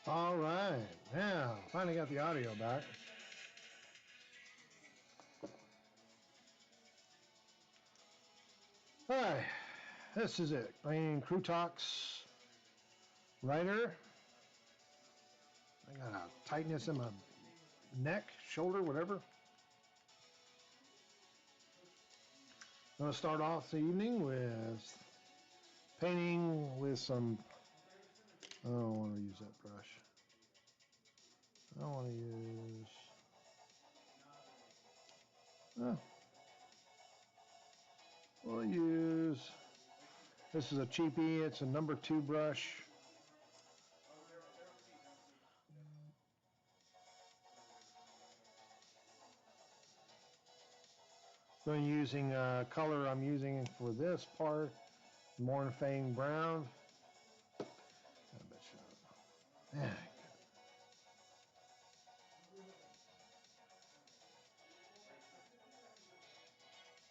All right, now finally got the audio back. All right, this is it. Playing Krootox Rider. I got a tightness in my neck, shoulder, whatever. I'm going to start off the evening with painting with some. I don't want to use that brush. I don't want to use. We'll use. This is a cheapie. It's a number 2 brush. So I'm using color I'm using for this part, Mornfang Brown. I bet you. Yeah.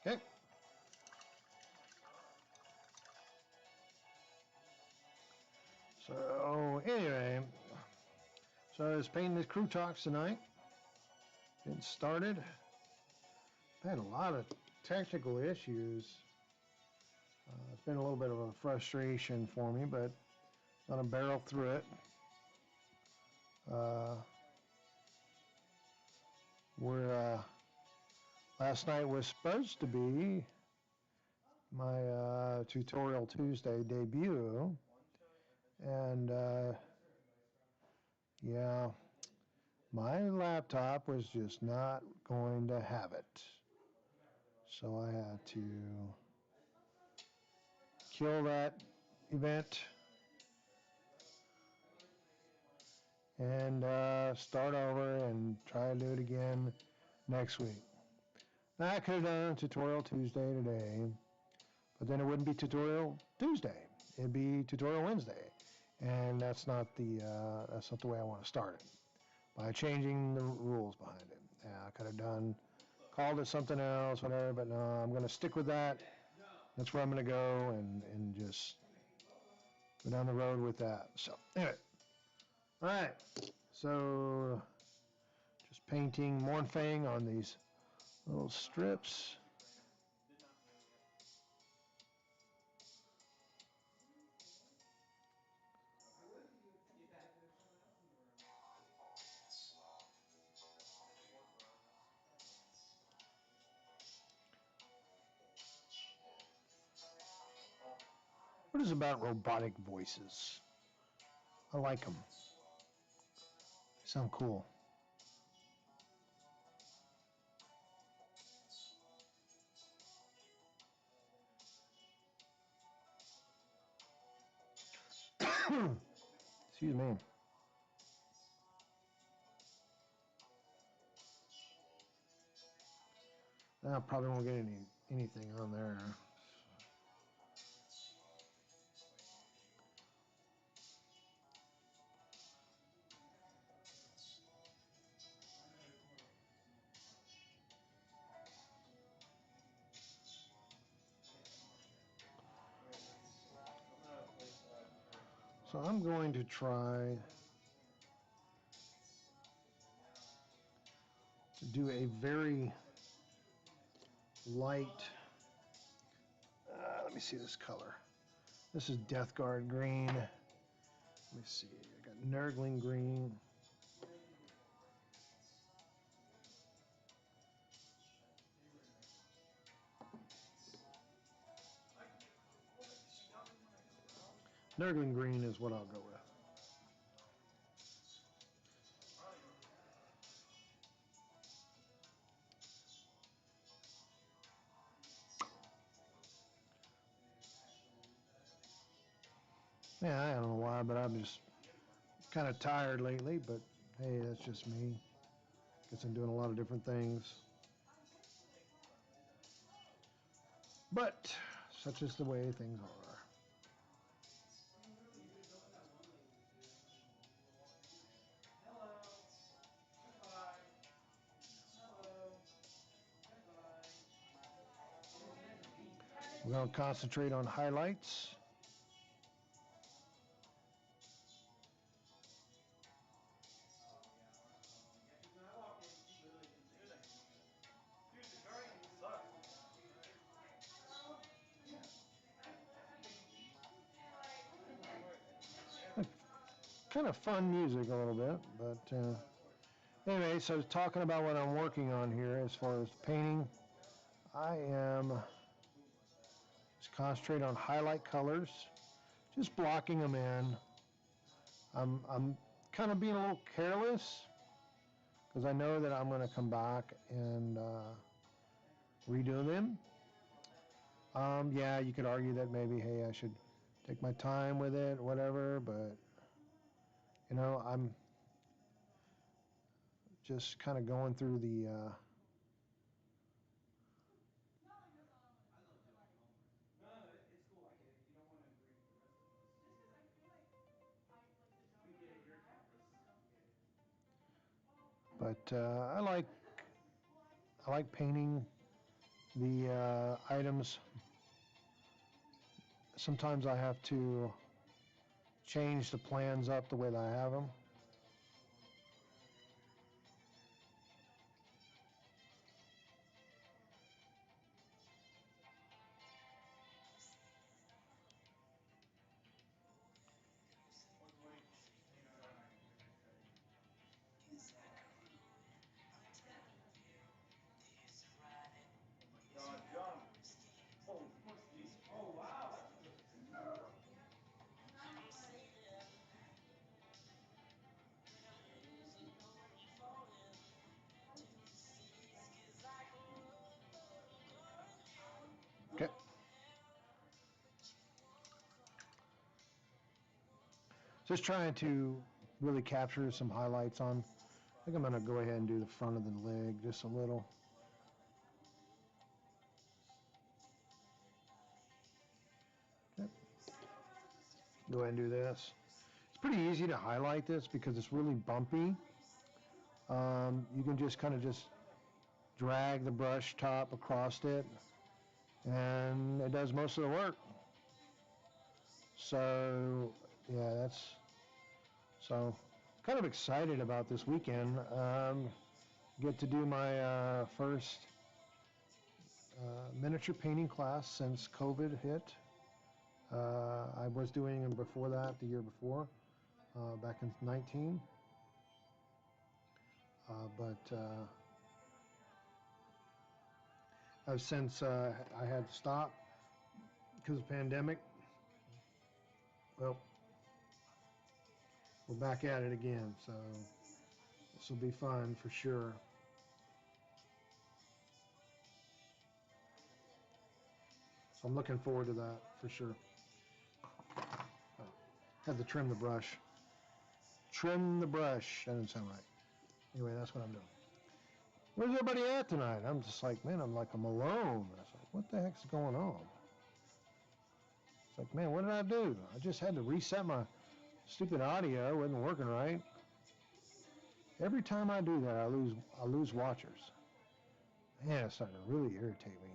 Okay. So anyway, so I was painting this Krootox tonight. Getting started. I had a lot of technical issues. It's been a little bit of a frustration for me, but I'm gonna barrel through it. We're last night was supposed to be my Tutorial Tuesday debut, and yeah, my laptop was just not going to have it, so I had to kill that event and start over and try to do it again next week. Now, I could have done Tutorial Tuesday today, but then it wouldn't be Tutorial Tuesday. It'd be Tutorial Wednesday, and that's not the way I want to start it. By changing the rules behind it, I could have called it something else, whatever. But no, I'm going to stick with that. That's where I'm going to go and just go down the road with that. So anyway, all right. So just painting Mornfang on these little strips. What is about robotic voices? I like them. They sound cool. Excuse me. I probably won't get anything on there. So I'm going to try to do a very light, let me see this color. This is Death Guard green. Let me see, I got Nurgling green. Nurgling green is what I'll go with. Yeah, I don't know why, but I'm just kind of tired lately, but hey, that's just me. Guess I'm doing a lot of different things. But such is the way things are. We're going to concentrate on highlights. kind of fun music a little bit, but anyway, so talking about what I'm working on here as far as painting, I am just concentrate on highlight colors, just blocking them in. I'm kind of being a little careless because I know that I'm going to come back and redo them. Yeah, you could argue that maybe, hey, I should take my time with it, whatever, but you know, I'm just kind of going through the but I like painting the items. Sometimes I have to change the plans up the way that I have them. Okay. Just trying to really capture some highlights on. I think I'm going to go ahead and do the front of the leg just a little. Okay. Go ahead and do this. It's pretty easy to highlight this because it's really bumpy. You can just kind of just drag the brush top across it and it does most of the work. So yeah, that's so kind of excited about this weekend. Get to do my first miniature painting class since COVID hit. I was doing them before that, the year before, back in 19. But I've since I had to stop because of the pandemic. Well, we're back at it again, so this will be fun for sure. So I'm looking forward to that for sure. Had to trim the brush. Trim the brush. That doesn't sound right. Anyway, that's what I'm doing. Where's everybody at tonight? I'm just like, man, I'm alone. I was like, what the heck's going on? It's like, man, what did I do? I just had to reset my stupid audio. It wasn't working right. Every time I do that, I lose watchers. Man, it's starting to really irritate me.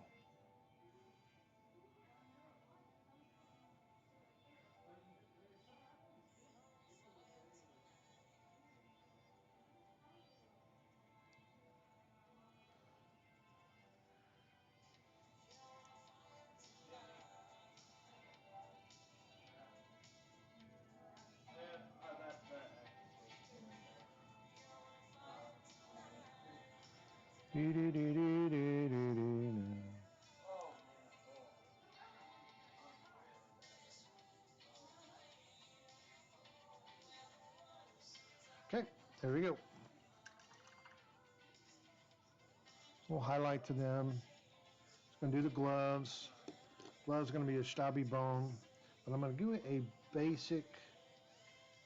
Okay, there we go. We'll highlight to them. Just going to do the gloves. Gloves are going to be a stabby bone, but I'm going to do a basic.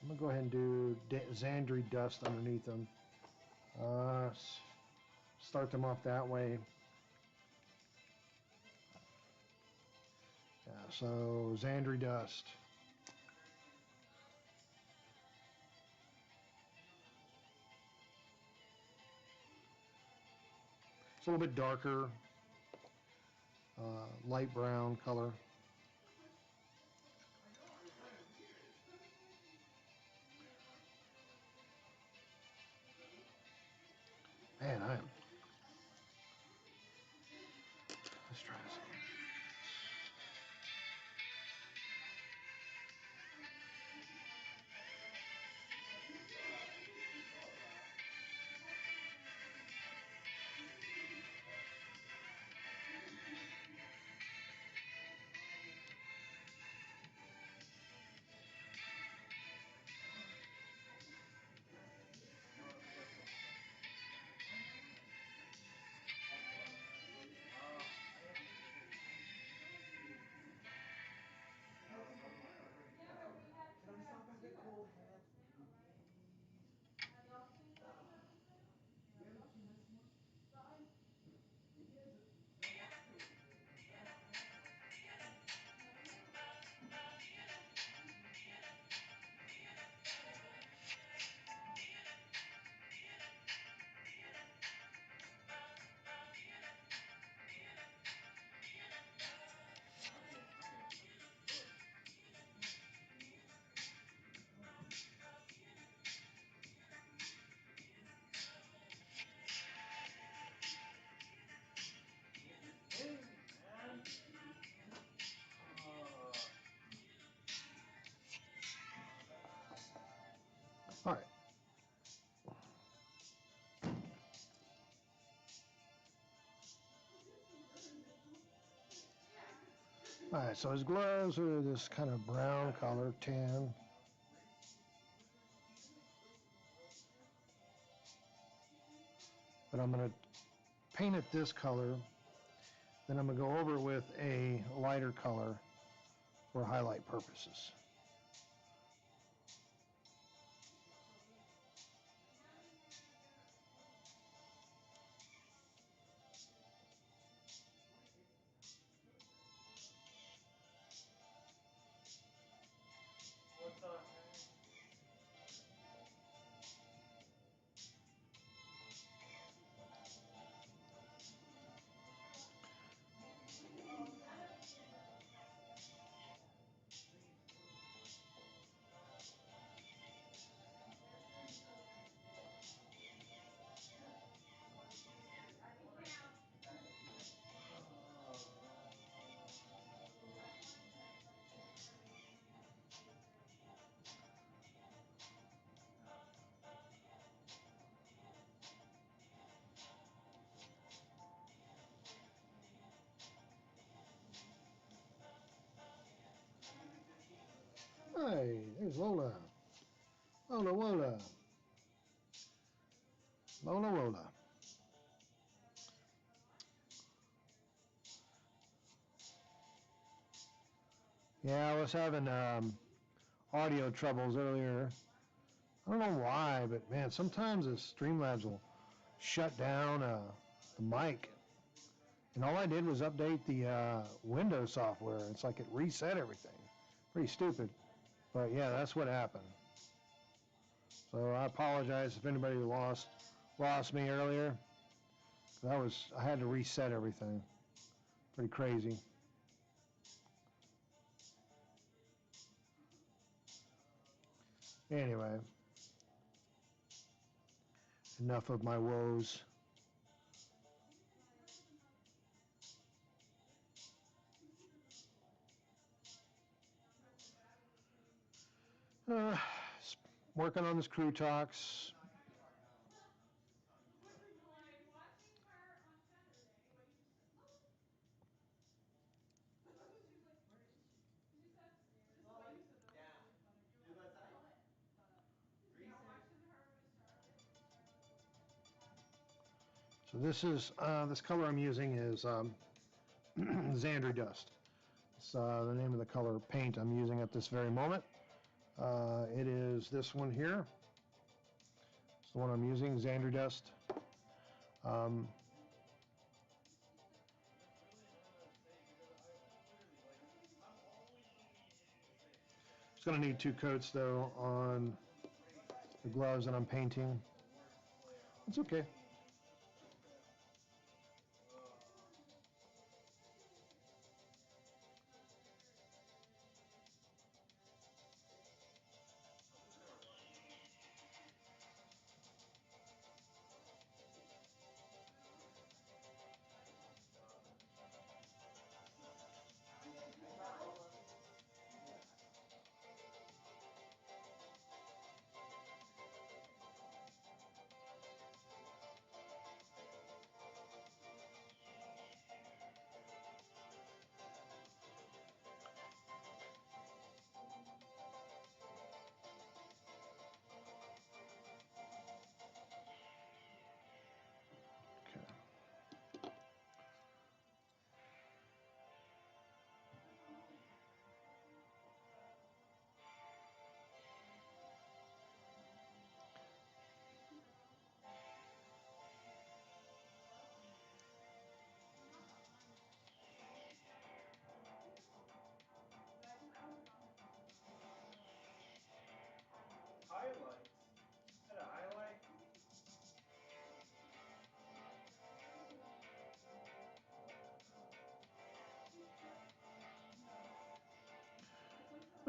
I'm going to go ahead and do Xandri dust underneath them. Start them off that way. Yeah, so Xandri dust. It's a little bit darker, light brown color. Man, I am. Let's try this again. All right. All right, so his gloves are this kind of brown color, tan. But I'm going to paint it this color. Then I'm going to go over with a lighter color for highlight purposes. What's up, Hey, there's Lola. Lola, Lola. Lola, Lola. Yeah, I was having audio troubles earlier. I don't know why, but man, sometimes the Streamlabs will shut down the mic. And all I did was update the Windows software. It's like it reset everything. Pretty stupid. But yeah, that's what happened. So I apologize if anybody lost me earlier. I had to reset everything. Pretty crazy. Anyway, enough of my woes. Uh, Working on this Krootox. So this color I'm using is Xandri Dust. It's the name of the color paint I'm using at this very moment. It is this one here. It's the one I'm using, Xandri Dust. Um, It's going to need 2 coats though on the gloves that I'm painting. It's okay. Okay. highlights? Is that a highlight?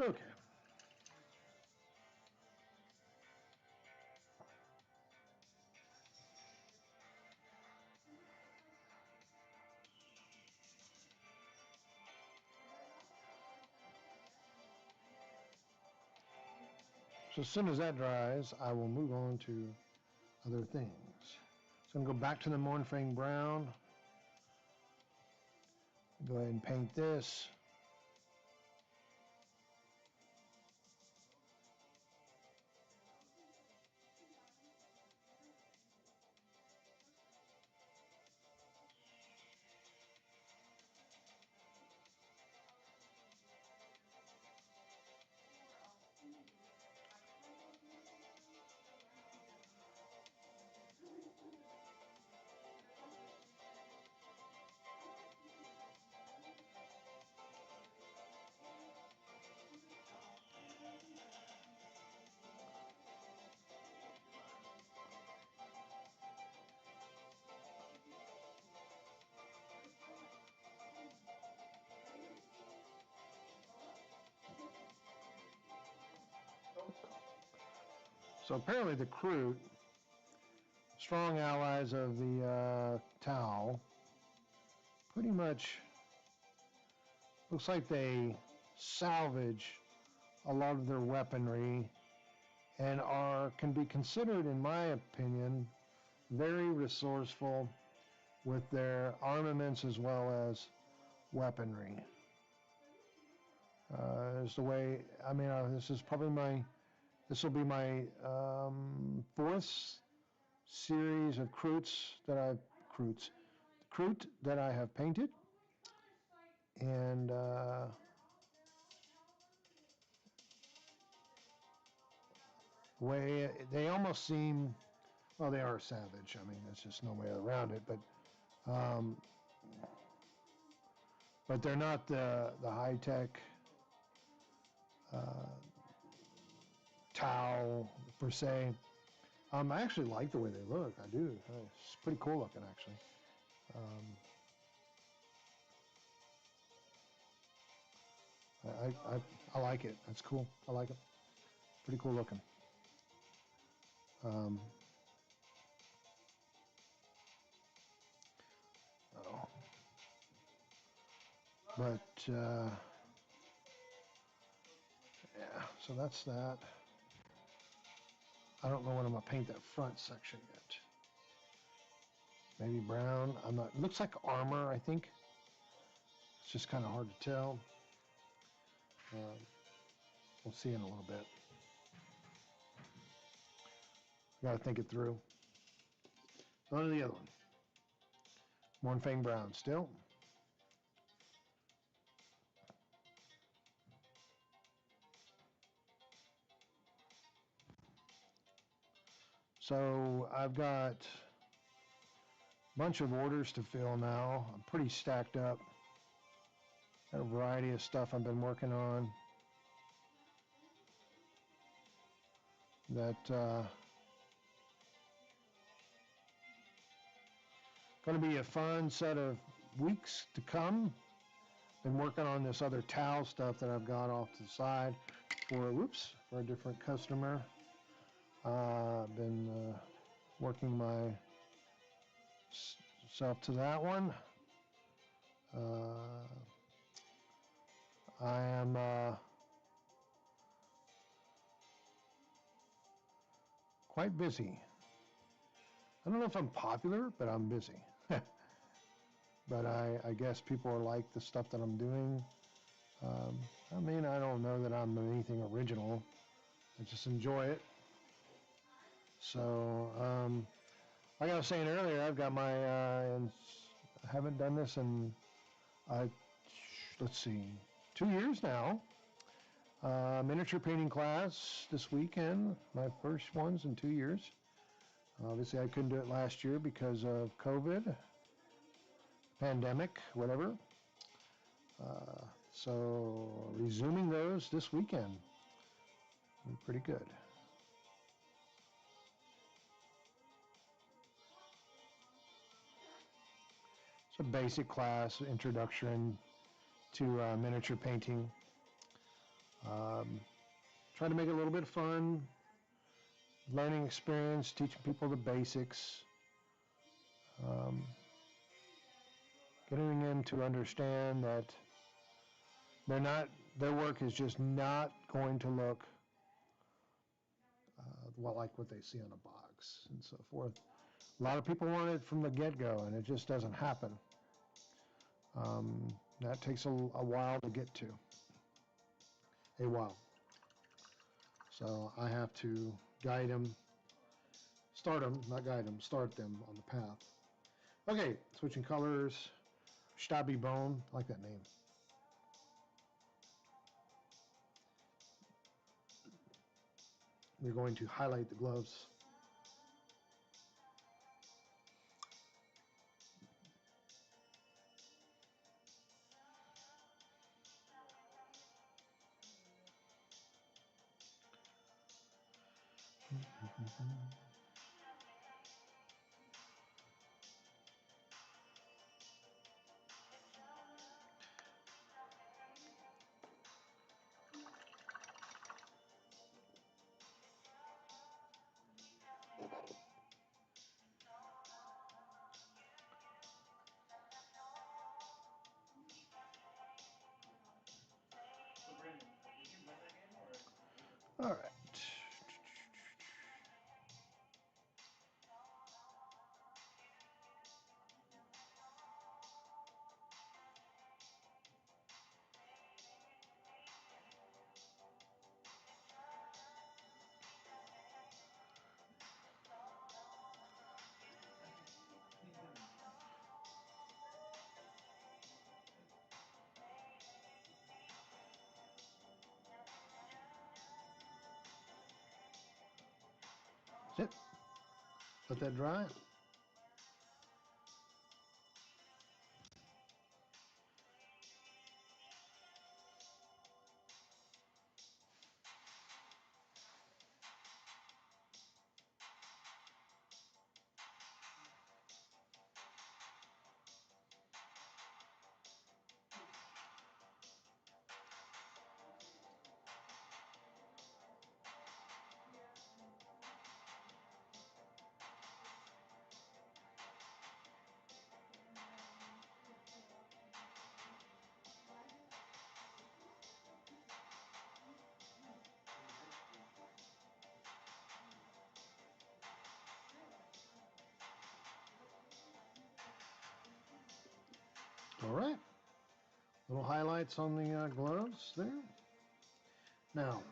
Okay. So as soon as that dries, I will move on to other things. So I'm going to go back to the Mornfang Brown. Go ahead and paint this. So apparently the Kroot, strong allies of the Tau, pretty much looks like they salvage a lot of their weaponry and can be considered, in my opinion, very resourceful with their armaments as well as weaponry. Is the way, I mean, this is probably this will be my fourth series of Kroot that I have painted. And way they almost seem, well, they are savage. I mean, there's just no way around it. But they're not the high tech Tau per se. I actually like the way they look. I do. It's pretty cool looking, actually. I like it. That's cool. I like it. Pretty cool looking. Oh. But yeah, so that's that. I don't know when I'm gonna paint that front section yet. Maybe brown. I'm not. It looks like armor, I think. It's just kind of hard to tell. We'll see in a little bit. Got to think it through. On to the other one. Mornfang Brown still. So I've got a bunch of orders to fill now. I'm pretty stacked up. Got a variety of stuff I've been working on that going to be a fun set of weeks to come. Been working on this other towel stuff that I've got off to the side for a different customer. I've been working myself to that one. I am quite busy. I don't know if I'm popular, but I'm busy. But I guess people like the stuff that I'm doing. I mean, I don't know that I'm anything original. I just enjoy it. So, like I was saying earlier, I've got my, and I haven't done this in, let's see, 2 years now. Miniature painting class this weekend, my first ones in 2 years. Obviously, I couldn't do it last year because of COVID, pandemic, whatever. So resuming those this weekend. Pretty good. It's a basic class, introduction to miniature painting. Try to make it a little bit fun, learning experience, teaching people the basics, getting them to understand that their work is just not going to look like what they see on a box and so forth. A lot of people want it from the get-go, and it just doesn't happen. That takes a while to get to. A while. So I have to guide them, start them, not guide them, start them on the path. Okay, switching colors. Stabby Bone, I like that name. We're going to highlight the gloves. So Brandon, did you win that game or did you lose it? All right. That's it. Let that dry. All right. Little highlights on the gloves there. Now,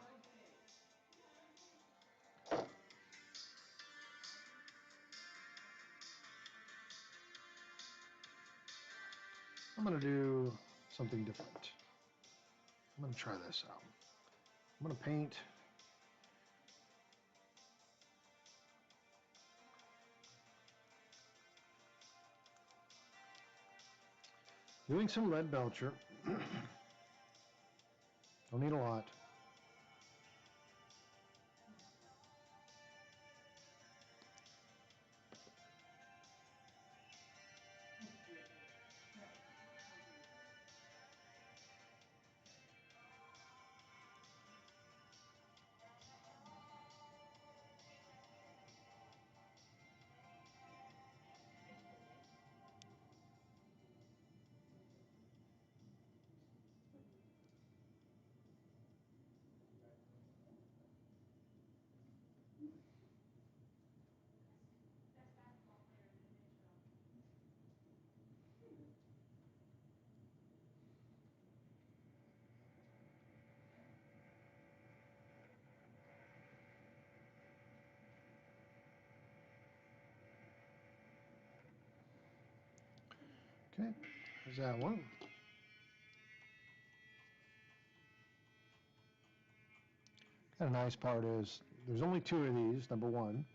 I'm going to do something different. I'm going to try this out. I'm going to paint doing some lead belcher. Don't need a lot. Okay, there's that one. Kind of nice part is there's only two of these, number one,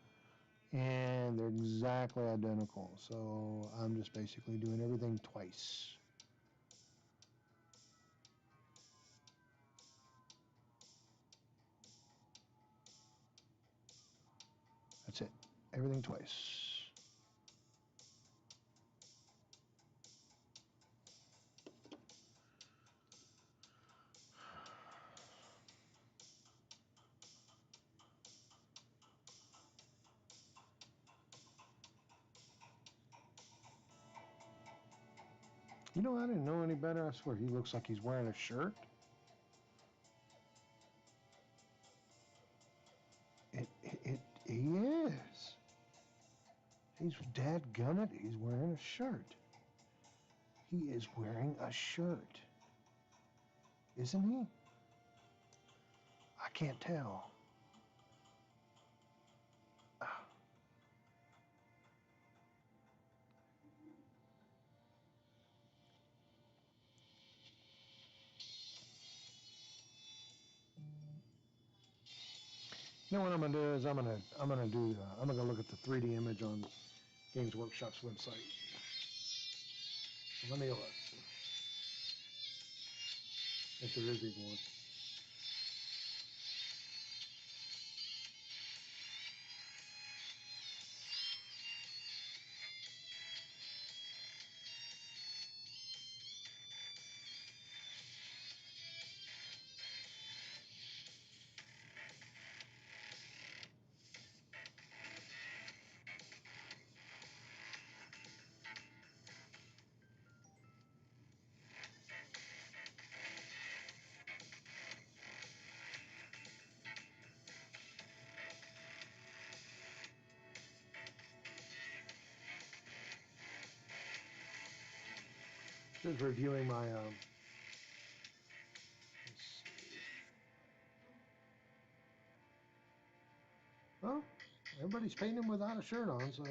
and they're exactly identical. So I'm just basically doing everything twice. That's it. Everything twice. You know, I didn't know any better. I swear, he looks like he's wearing a shirt. It He's dadgummit, he's wearing a shirt. He is wearing a shirt. Isn't he? I can't tell. You know what I'm gonna do is I'm gonna look at the 3D image on Games Workshop's website. So let me look. If there is even one. Just reviewing my let's see. Well, everybody's painting without a shirt on, so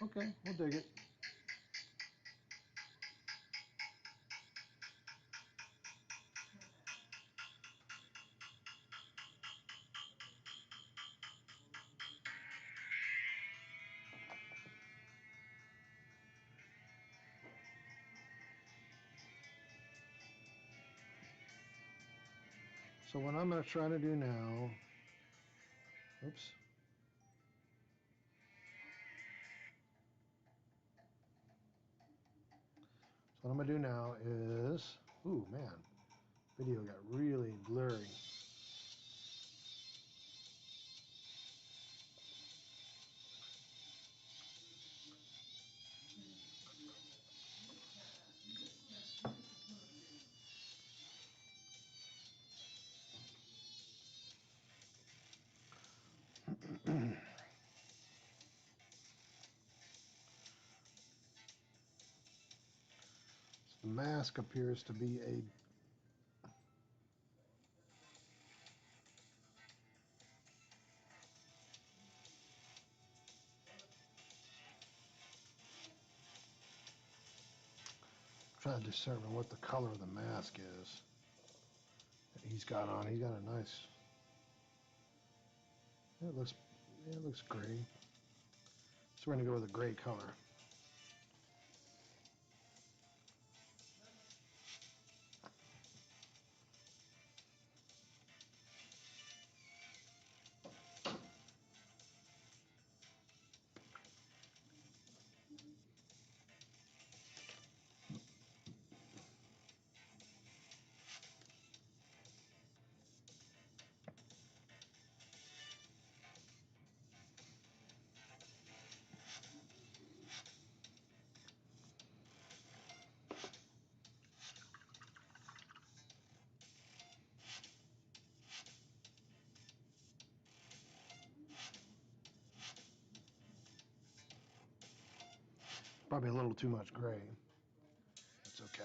okay, we'll dig it. So what I'm gonna try to do now, oops. So what I'm gonna do now is, ooh man, video got really blurry. The mask appears to be a trying to discern what the color of the mask is that he's got on. He's got a nice. It looks gray. So we're gonna go with a gray color. Probably a little too much gray. That's okay.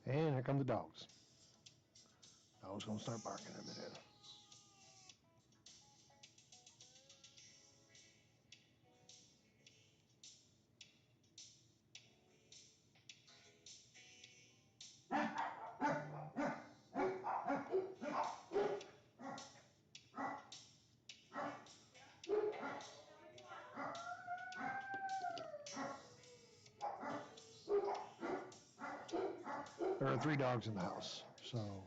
And here come the dogs. Dogs gonna start barking in a minute. There are 3 dogs in the house, so.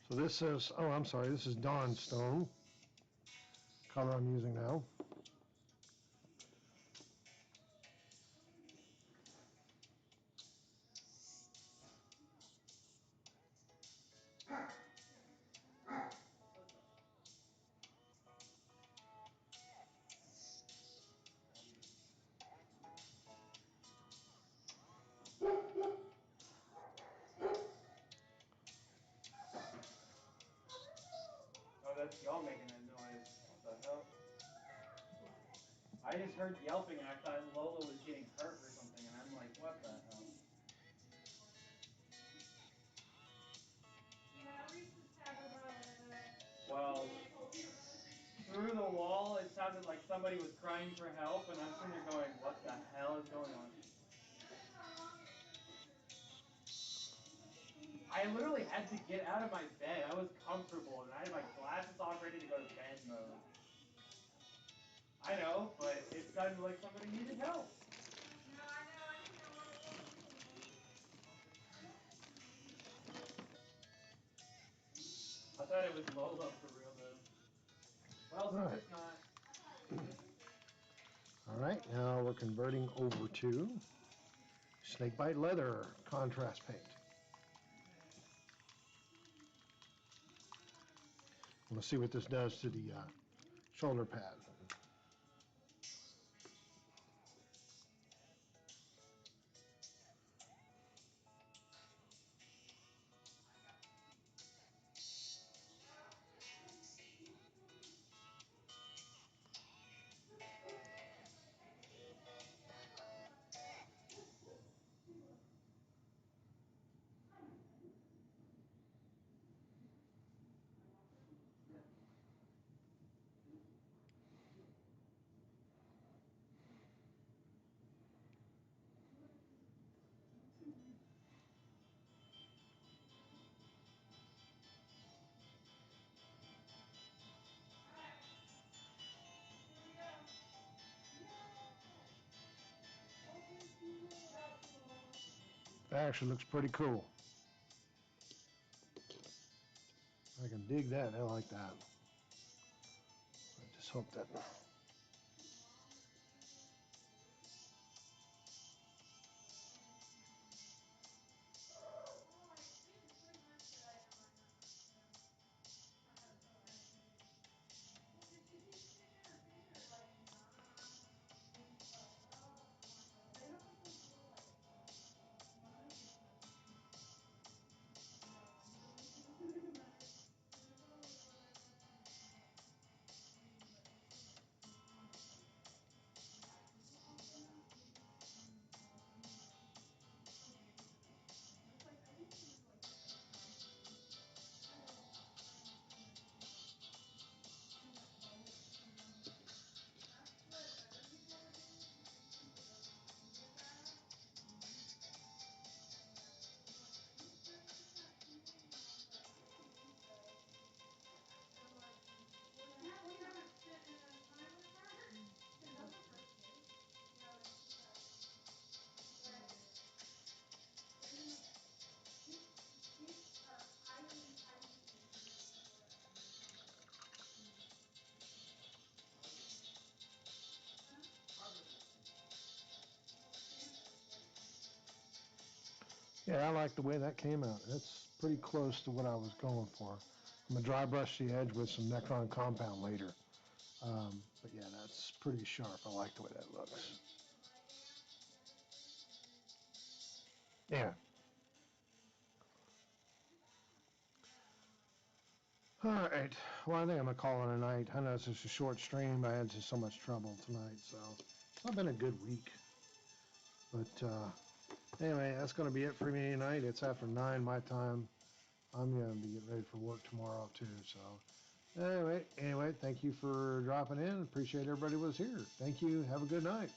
So this is, oh, I'm sorry, this is Dawn Stone, color I'm using now. Oh, that's y'all making that noise. What the hell? I just heard yelping and I thought Lola was getting hurt or something, and I'm like, what the hell? Well, through the wall, it sounded like somebody was crying for help, and I'm sitting there going, what the hell is going on? I literally had to get out of my bed. I was comfortable, and I had my glasses off, ready to go to bed mode. I know, but it sounded like somebody needed help. No, I know. I didn't know what it was. I thought it was Lola for real, though. Well, since it's not. All right, now we're converting over to Snakebite Leather contrast paint. We'll see what this does to the shoulder pad. That actually looks pretty cool. I can dig that. I like that. I just hope that. Yeah, I like the way that came out. That's pretty close to what I was going for. I'm going to dry brush the edge with some Necron compound later. But yeah, that's pretty sharp. I like the way that looks. Yeah. All right. Well, I think I'm going to call it a night. I know it's just a short stream, but I had just so much trouble tonight. So it's not been a good week. But anyway, that's going to be it for me tonight. It's after 9 my time. I'm going to be getting ready for work tomorrow too. So anyway, thank you for dropping in. Appreciate everybody was here. Thank you. Have a good night.